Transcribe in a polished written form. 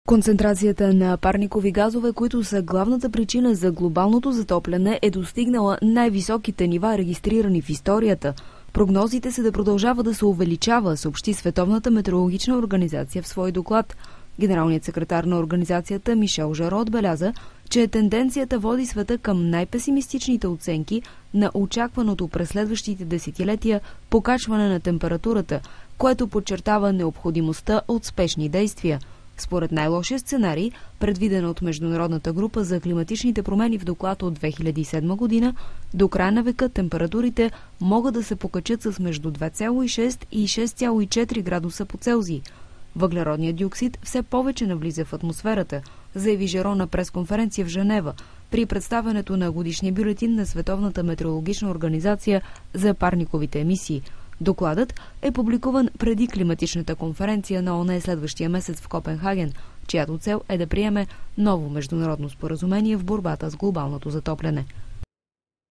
Концентрацията на парникови газове, които са главната причина за глобалното затопляне, е достигнала най-високите нива, регистрирани в историята. Прогнозите са да продължава да се увеличава, съобщи Световната метеорологична организация в свой доклад. Генералният секретар на организацията Мишел Жаро отбеляза, че тенденцията води света към най-песимистичните оценки на очакваното през следващите десетилетия покачване на температурата, което подчертава необходимостта от спешни действия. Според най-лошия сценарий, предвиден от Международната група за климатичните промени в доклад от 2007 година, до края на века температурите могат да се покачат с между 2,6 и 6,4 градуса по Целзий. Въглеродният диоксид все повече навлиза в атмосферата, заяви Жаро на пресконференция в Женева при представянето на годишния бюлетин на Световната метеорологична организация за парниковите емисии. Докладът е публикуван преди климатичната конференция на ООН следващия месец в Копенхаген, чиято цел е да приеме ново международно споразумение в борбата с глобалното затопляне.